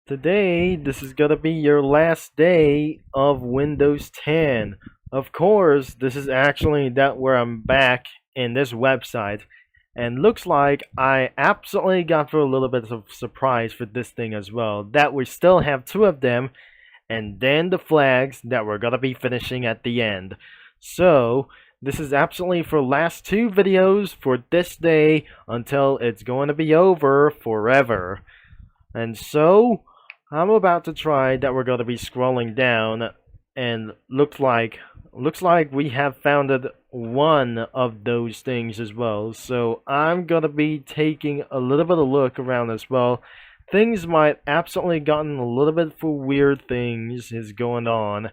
Today, this is gonna be your last day of Windows 10. Of course, this is actually that where I'm back in this website. And looks like I absolutely got through a little bit of surprise for this thing as well. That we still have two of them, and then the flags that we're gonna be finishing at the end. So, this is absolutely for last two videos for this day until it's going to be over forever. And so, I'm about to try that we're going to be scrolling down, and looks like we have found one of those things as well. So I'm going to be taking a little bit of look around as well. Things might absolutely gotten a little bit for weird things is going on.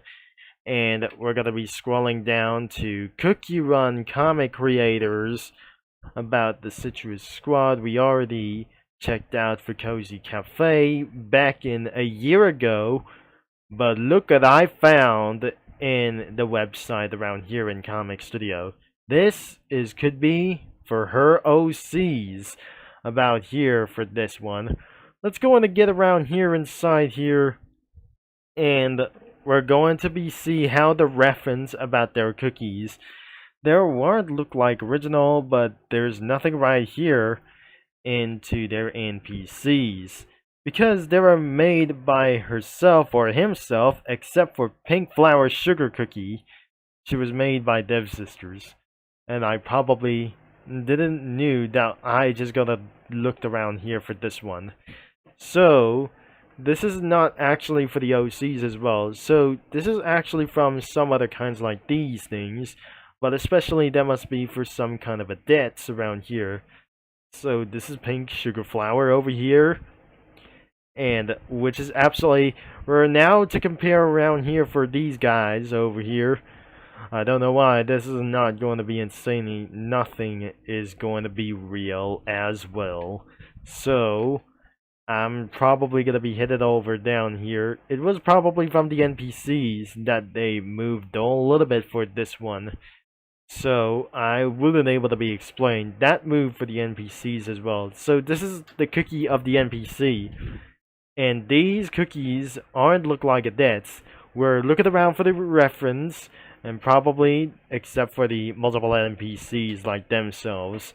And we're going to be scrolling down to Cookie Run comic creators about the Citrus Squad. We already checked out for Cozy Cafe back in a year ago, but look what I found in the website around here in Comic Studio. This could be for her OCs about here for this one. Let's go and get around here inside here, and we're going to be see how the reference about their cookies. Their word look like original, but there's nothing right here into their NPCs because they were made by herself or himself, except for Pink Flower Sugar Cookie. She was made by Dev Sisters, and I probably didn't knew that. I just gotta looked around here for this one. So this is not actually for the OCs as well. So this is actually from some other kinds like these things, but especially that must be for some kind of a debts around here. So this is Pink Sugar Flower over here, and which is absolutely, we're now to compare around here for these guys over here. I don't know why this is not going to be insane. Nothing is going to be real as well. So I'm probably going to be headed over down here. It was probably from the NPCs that they moved a little bit for this one. So I wasn't able to be explained. That move for the NPCs as well. So this is the cookie of the NPC. And these cookies aren't look like adets. We're looking around for the reference, and probably, except for the multiple NPCs like themselves,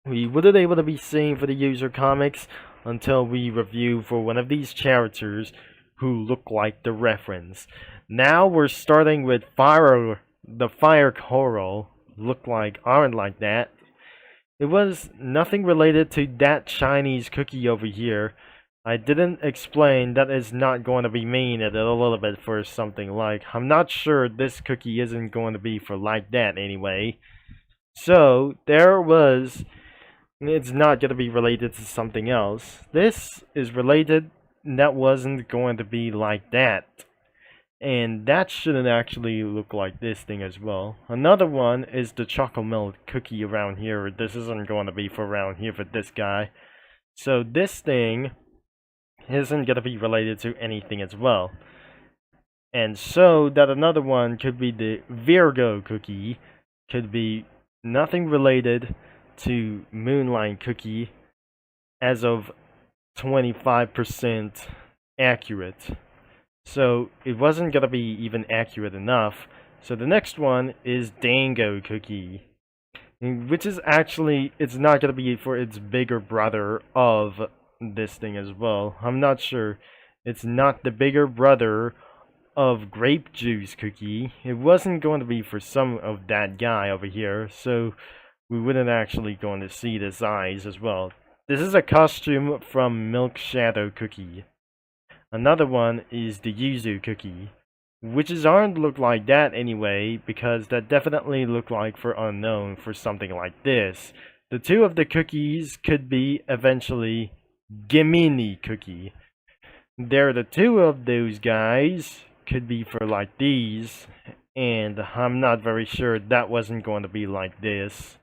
we wouldn't able to be seeing for the user comics until we review for one of these characters who look like the reference. Now we're starting with the fire coral aren't like that. It was nothing related to that Chinese cookie over here. I didn't explain that is not going to be mean at a little bit for something like. I'm not sure this cookie isn't going to be for like that anyway. So there was. It's not going to be related to something else. This is related. That wasn't going to be like that. And that shouldn't actually look like this thing as well. Another one is the chocolate milk cookie around here. This isn't going to be for around here for this guy. So this thing isn't going to be related to anything as well. And so that another one could be the Virgo cookie. Could be nothing related to Moonlight cookie as of 25% accurate. So it wasn't gonna be even accurate enough. So the next one is Dango Cookie, which is actually, it's not gonna be for its bigger brother of this thing as well. I'm not sure. It's not the bigger brother of Grape Juice Cookie. It wasn't going to be for some of that guy over here. So we wouldn't actually going to see his eyes as well. This is a costume from Milk Shadow Cookie. Another one is the Yuzu Cookie, which aren't look like that anyway, because that definitely look like for unknown for something like this. The two of the cookies could be eventually Gemini Cookie. They're the two of those guys, could be for like these, and I'm not very sure that wasn't going to be like this.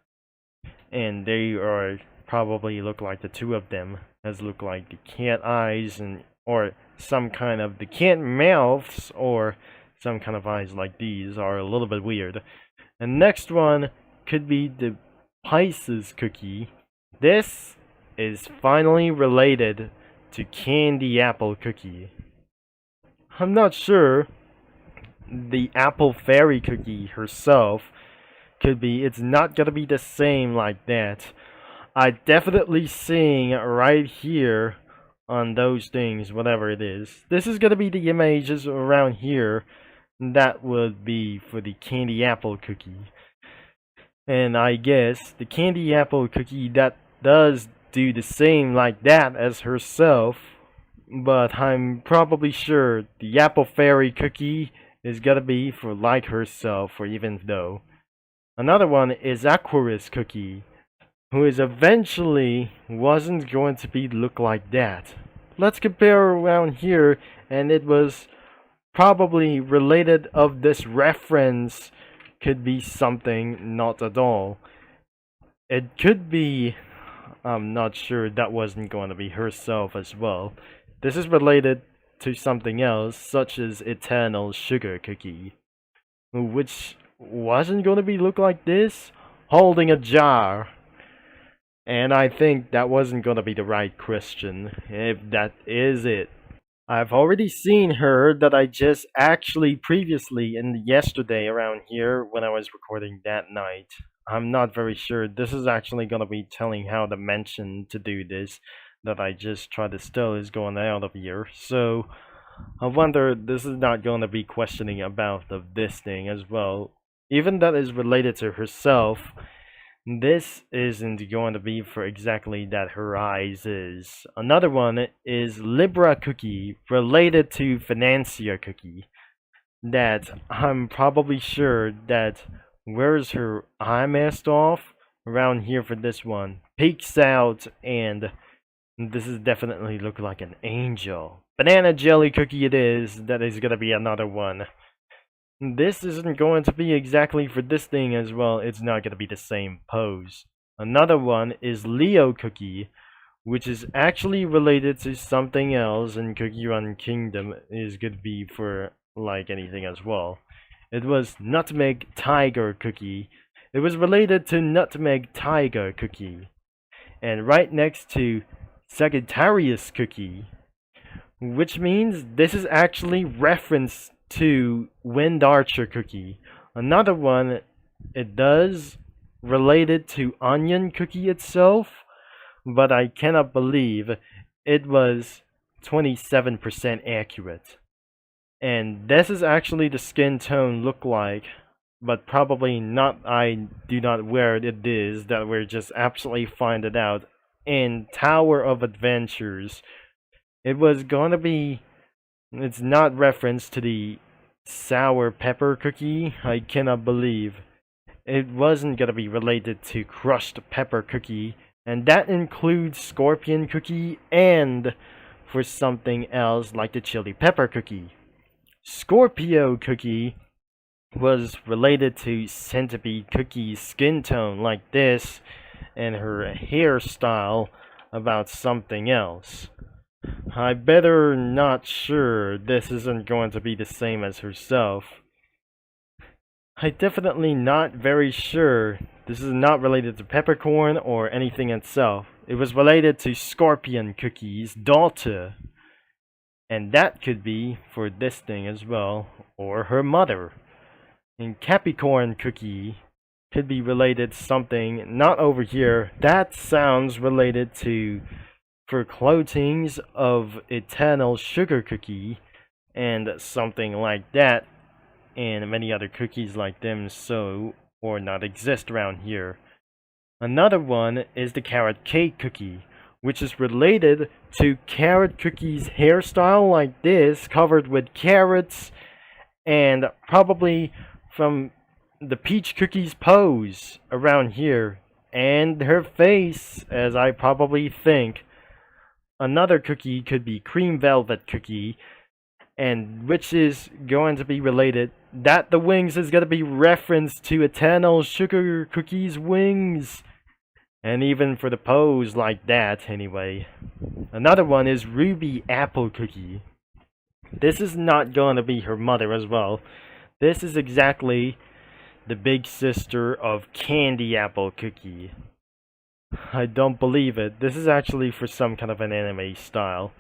And they are probably look like the two of them, as look like the cat eyes and or some kind of the cat mouths or some kind of eyes like these are a little bit weird. And next one could be the Pisces cookie. This is finally related to candy apple cookie. I'm not sure the apple fairy cookie herself could be. It's not gonna be the same like that. I definitely seeing right here on those things, whatever it is. This is gonna be the images around here. That would be for the candy apple cookie. And I guess the candy apple cookie that does do the same like that as herself, but I'm probably sure the apple fairy cookie is gonna be for like herself or even though. Another one is Aquarius cookie, who is eventually wasn't going to be look like that. Let's compare around here, and it was probably related of this reference could be something not at all. It could be, I'm not sure, that wasn't going to be herself as well. This is related to something else, such as Eternal Sugar Cookie, which wasn't going to be look like this, holding a jar. And I think that wasn't going to be the right question, if that is it. I've already seen her that I just actually previously in yesterday around here when I was recording that night. I'm not very sure. This is actually going to be telling how to mention to do this that I just tried to steal is going out of here. So I wonder this is not going to be questioning about of this thing as well. Even that is related to herself. This isn't going to be for exactly that her eyes is. Another one is Libra Cookie, related to Financia Cookie. That I'm probably sure that where's her eye mask off? Around here for this one. Peeks out, and this is definitely look like an angel. Banana Jelly Cookie it is, that is gonna be another one. This isn't going to be exactly for this thing as well, it's not going to be the same pose. Another one is Leo Cookie, which is actually related to something else, and Cookie Run Kingdom is going to be for like anything as well. It was Nutmeg Tiger Cookie. It was related to Nutmeg Tiger Cookie. And right next to Sagittarius Cookie, which means this is actually referenced to Wind Archer Cookie. Another one, it does related to Onion Cookie itself, but I cannot believe it was 27% accurate. And this is actually the skin tone look like, but probably not. I do not wear it is that we're just absolutely find it out in Tower of Adventures. It was gonna be, it's not referenced to the sour pepper cookie. I cannot believe it wasn't gonna be related to crushed pepper cookie, and that includes scorpion cookie and for something else like the chili pepper cookie. Scorpio cookie was related to centipede cookie's skin tone like this, and her hairstyle about something else. I better not sure this isn't going to be the same as herself. I definitely not very sure this is not related to peppercorn or anything itself. It was related to Scorpion Cookie's daughter. And that could be for this thing as well, or her mother. And Capricorn Cookie could be related to something not over here. That sounds related to for clothings of Eternal Sugar Cookie and something like that, and many other cookies like them so or not exist around here. Another one is the Carrot Cake Cookie, which is related to Carrot Cookie's hairstyle like this, covered with carrots, and probably from the Peach Cookie's pose around here, and her face, as I probably think. Another cookie could be Cream Velvet Cookie, and which is going to be related. That the wings is going to be referenced to Eternal Sugar Cookie's wings. And even for the pose like that, anyway. Another one is Ruby Apple Cookie. This is not going to be her mother as well. This is exactly the big sister of Candy Apple Cookie. I don't believe it. This is actually for some kind of an anime style.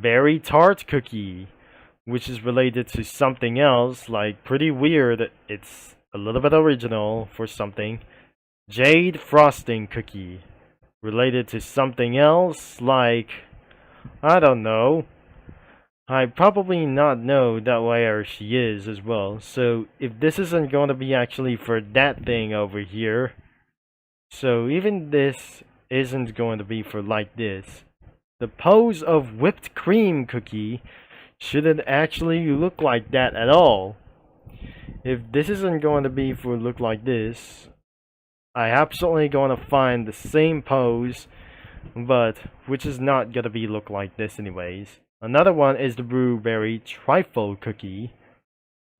Berry tart cookie, which is related to something else, like pretty weird. It's a little bit original for something. Jade frosting cookie, related to something else, like, I don't know. I probably not know that where she is as well. So if this isn't going to be actually for that thing over here, so even this isn't going to be for like this. The pose of whipped cream cookie shouldn't actually look like that at all. If this isn't going to be for look like this, I absolutely going to find the same pose, but which is not going to be look like this anyways. Another one is the blueberry trifle cookie,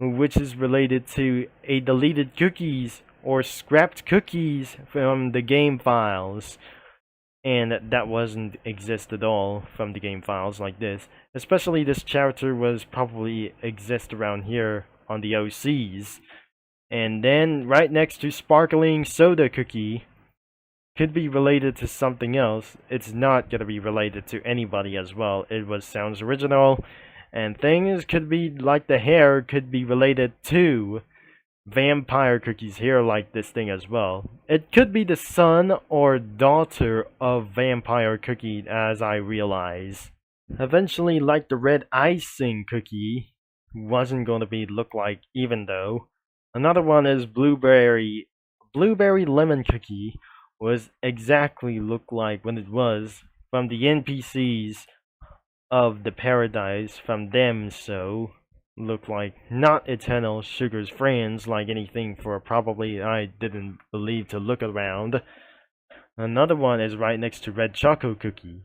which is related to a deleted cookies or scrapped cookies from the game files. And that wasn't exist at all from the game files like this. Especially this character was probably exist around here on the OCs. And then right next to sparkling soda cookie could be related to something else. It's not gonna be related to anybody as well. It was sounds original, and things could be like the hair could be related to vampire cookies here like this thing as well. It could be the son or daughter of vampire cookie, as I realize. Eventually, like the red icing cookie wasn't going to be look like, even though. Another one is blueberry lemon cookie was exactly look like when it was from the NPCs of the paradise from them, so look like not eternal sugar's friends like anything for probably I didn't believe to look around. Another one is right next to red choco cookie,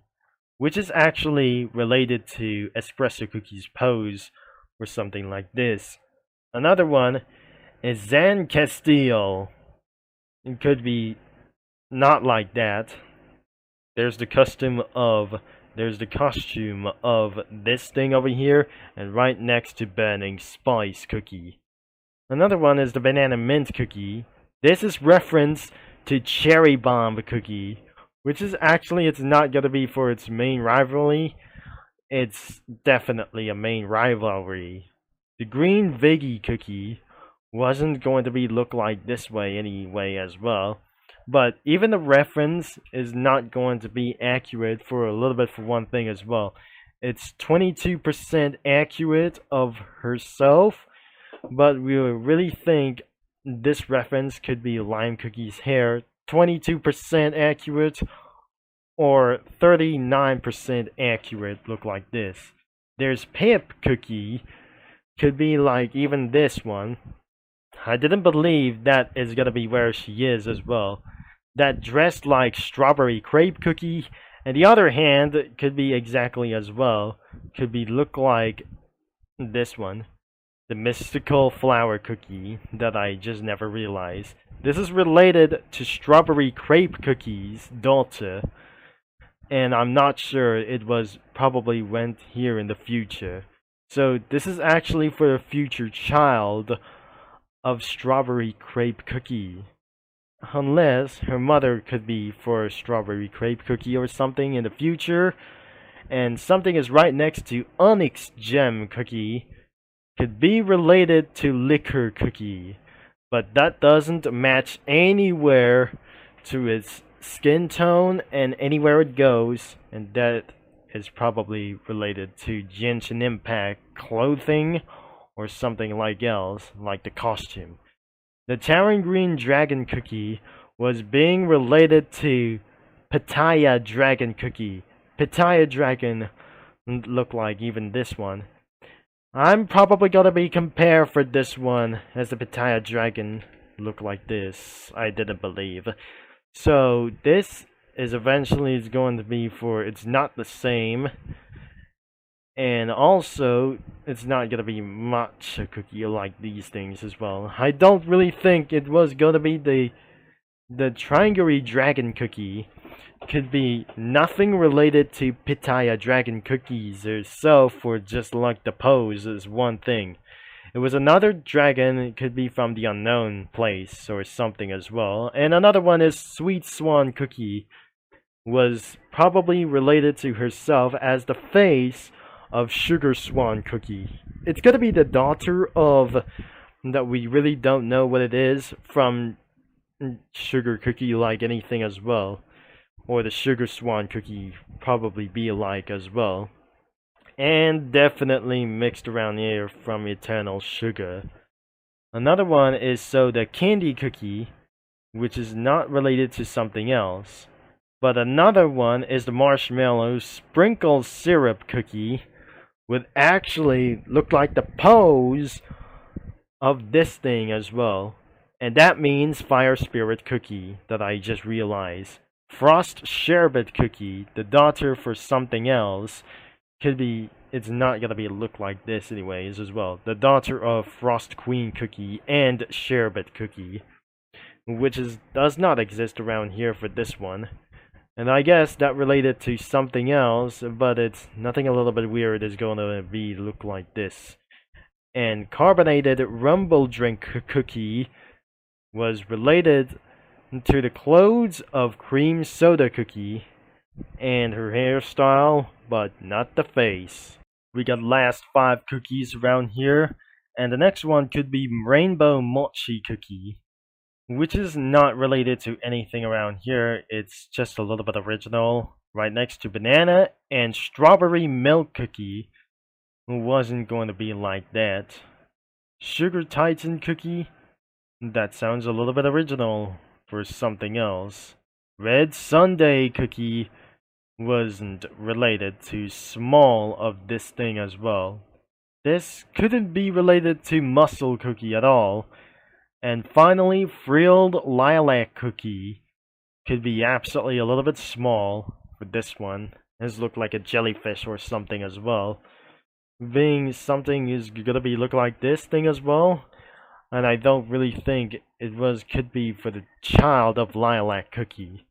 which is actually related to espresso cookie's pose or something like this. Another one is Zan Castile. It could be not like that. There's the costume of this thing over here, and right next to burning spice cookie. Another one is the banana mint cookie. This is reference to cherry bomb cookie, which is actually it's not gonna be for its main rivalry. It's definitely a main rivalry. The green veggie cookie wasn't going to be look like this way anyway as well. But even the reference is not going to be accurate for a little bit for one thing as well. It's 22% accurate of herself, but we really think this reference could be Lime Cookie's hair. 22% accurate or 39% accurate look like this. There's Pip Cookie, could be like even this one. I didn't believe that is gonna be where she is as well. That dressed like strawberry crepe cookie, and the other hand could be exactly as well. Could be look like this one, the mystical flower cookie that I just never realized. This is related to strawberry crepe cookies, daughter, and I'm not sure it was probably went here in the future. So this is actually for a future child of strawberry crepe cookie. Unless her mother could be for a strawberry crepe cookie or something in the future, and something is right next to onyx gem cookie, could be related to liquor cookie, but that doesn't match anywhere to its skin tone and anywhere it goes, and that is probably related to Genshin Impact clothing or something like else, like the costume. The Towering Green Dragon Cookie was being related to Pitaya Dragon Cookie. Pitaya Dragon look like even this one. I'm probably gonna be compared for this one as the Pitaya Dragon look like this. I didn't believe. So this is eventually is going to be for it's not the same. And also, it's not gonna be much a cookie like these things as well. I don't really think it was gonna be the Triangular Dragon Cookie. Could be nothing related to Pitaya Dragon Cookies herself, or just like the pose is one thing. It was another dragon, it could be from the unknown place or something as well. And another one is Sweet Swan Cookie. Was probably related to herself as the face of Sugar Swan Cookie. It's gonna be the daughter of that we really don't know what it is from Sugar Cookie like anything as well. Or the Sugar Swan Cookie probably be alike as well. And definitely mixed around here from Eternal Sugar. Another one is Soda Candy Cookie, which is not related to something else. But another one is the Marshmallow Sprinkle Syrup Cookie, would actually look like the pose of this thing as well. And that means Fire Spirit Cookie, that I just realized. Frost Sherbet Cookie, the daughter for something else, could be, it's not gonna be a look like this anyways as well. The daughter of Frost Queen Cookie and Sherbet Cookie, which does not exist around here for this one. And I guess that related to something else, but it's nothing a little bit weird is going to be look like this. And Carbonated Rumble Drink Cookie was related to the clothes of Cream Soda Cookie and her hairstyle, but not the face. We got last 5 cookies around here, and the next one could be Rainbow Mochi Cookie, which is not related to anything around here. It's just a little bit original. Right next to Banana and Strawberry Milk Cookie, wasn't going to be like that. Sugar Titan Cookie, that sounds a little bit original for something else. Red Sundae Cookie wasn't related to small of this thing as well. This couldn't be related to Muscle Cookie at all. And finally, Frilled Lilac Cookie could be absolutely a little bit small for this one. This look like a jellyfish or something as well. Being something is gonna be look like this thing as well. And I don't really think it could be for the child of Lilac Cookie.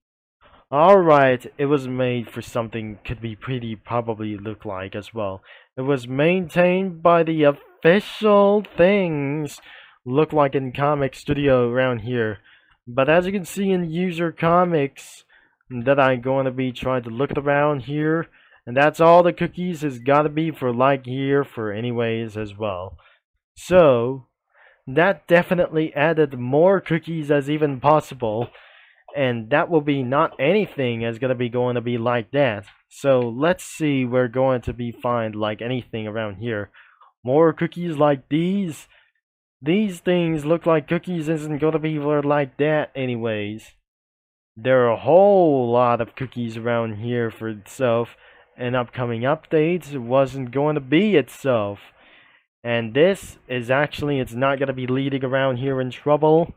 Alright, it was made for something could be pretty probably look like as well. It was maintained by the official things look like in Comic Studio around here. But as you can see in User Comics that I'm going to be trying to look at around here, and that's all the cookies has got to be for like here for anyways as well. So that definitely added more cookies as even possible, and that will be not anything is going to be like that. So let's see we're going to be find like anything around here. More cookies like these. These things look like cookies isn't going to be like that anyways. There are a whole lot of cookies around here for itself, and upcoming updates wasn't going to be itself. And this is actually, it's not going to be leading around here in trouble.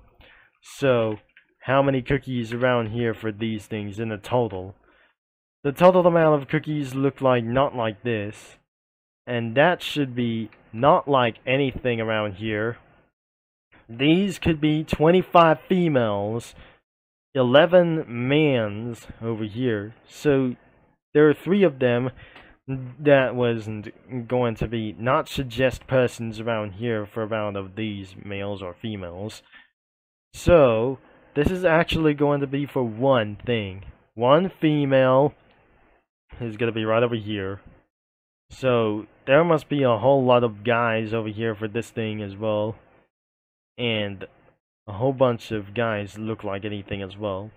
So, how many cookies around here for these things in a total? The total amount of cookies look like not like this. And that should be not like anything around here. These could be 25 females, 11 mans over here. So there are 3 of them that wasn't going to be not suggest persons around here for about of these males or females. So this is actually going to be for one thing. One female is going to be right over here. So there must be a whole lot of guys over here for this thing as well. And a whole bunch of guys look like anything as well.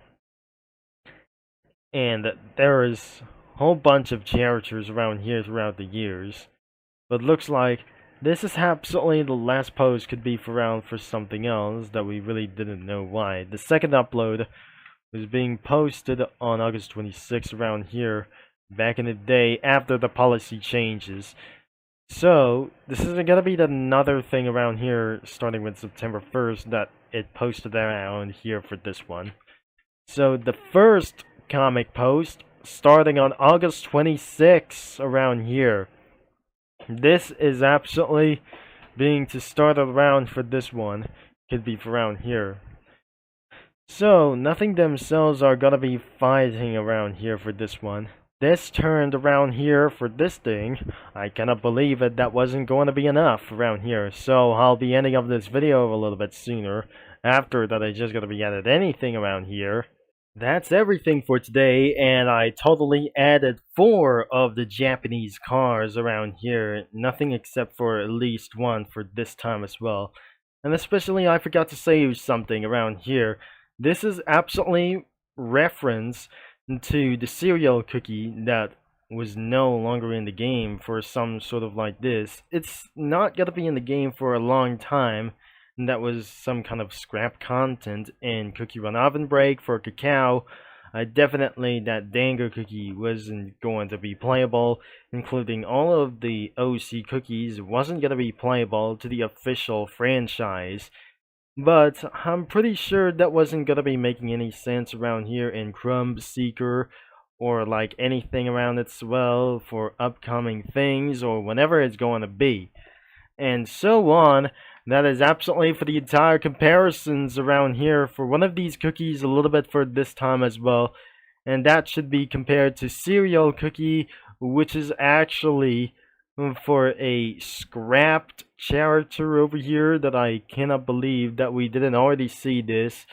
And there is a whole bunch of characters around here throughout the years. But looks like this is absolutely the last post could be for something else that we really didn't know why. The second upload was being posted on August 26th around here back in the day after the policy changes. So, this is gonna be another thing around here starting with September 1st that it posted around here for this one. So, the first comic post starting on August 26th around here. This is absolutely being to start around for this one. Could be for around here. So, nothing themselves are gonna be fighting around here for this one. This turned around here for this thing. I cannot believe it. That wasn't going to be enough around here. So I'll be ending up this video a little bit sooner. After that, I just going to be added anything around here. That's everything for today, and I totally added 4 of the Japanese cars around here. Nothing except for at least one for this time as well. And especially I forgot to say something around here. This is absolutely reference to the cereal cookie that was no longer in the game for some sort of like this. It's not gonna be in the game for a long time. And that was some kind of scrap content in Cookie Run Oven Break for Cacao. Definitely that Dango cookie wasn't going to be playable, including all of the OC cookies wasn't going to be playable to the official franchise. But I'm pretty sure that wasn't going to be making any sense around here in Crumb Seeker or like anything around it as well for upcoming things or whenever it's going to be and so on. That is absolutely for the entire comparisons around here for one of these cookies a little bit for this time as well. And that should be compared to cereal cookie, which is actually for a scrapped character over here that I cannot believe that we didn't already see this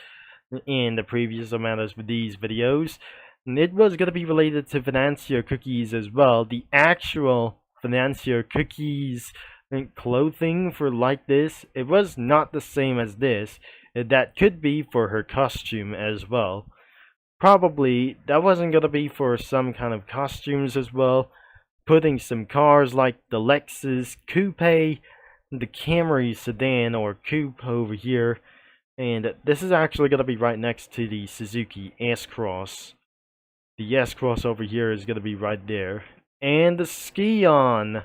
in the previous amount of these videos. And it was going to be related to financier cookies as well. The actual financier cookies and clothing for like this, it was not the same as this. That could be for her costume as well. Probably that wasn't gonna be for some kind of costumes as well. Putting some cars like the Lexus Coupe, the Camry sedan or coupe over here, and this is actually gonna be right next to the Suzuki S-Cross. The S-Cross over here is gonna be right there, and the Ski-On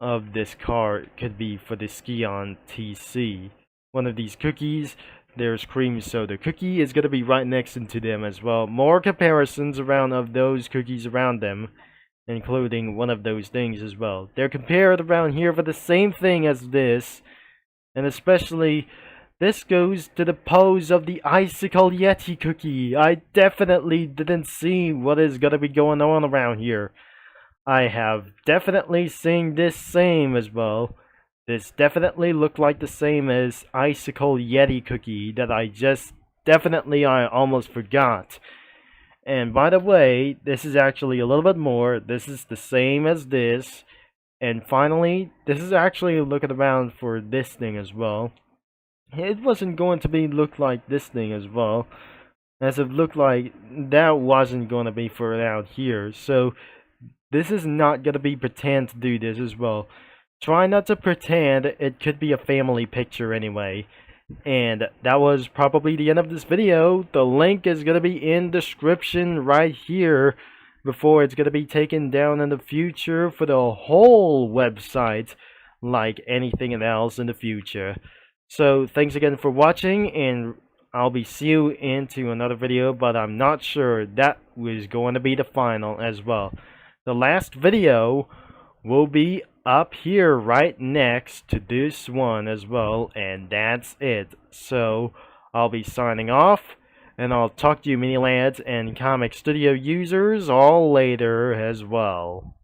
of this car could be for the Ski-On TC. One of these cookies, there's cream soda cookie is going to be right next to them as well. More comparisons around of those cookies around them, including one of those things as well. They're compared around here for the same thing as this, and especially this goes to the pose of the Icicle Yeti cookie. I definitely didn't see what is going to be going on around here. I have definitely seen this same as well. This definitely looked like the same as Icicle Yeti cookie that I almost forgot. And by the way, this is actually a little bit more. This is the same as this. And finally, this is actually looking around for this thing as well. It wasn't going to be look like this thing as well. As it looked like that wasn't going to be for out here. So this is not going to be pretend to do this as well. Try not to pretend. It could be a family picture anyway. And that was probably the end of this video. The link is going to be in description right here before it's going to be taken down in the future for the whole website like anything else in the future. So thanks again for watching, and I'll be see you into another video, but I'm not sure that was going to be the final as well. The last video will be up here right next to this one as well, and that's it. So I'll be signing off, and I'll talk to you mini lads and comic studio users all later as well.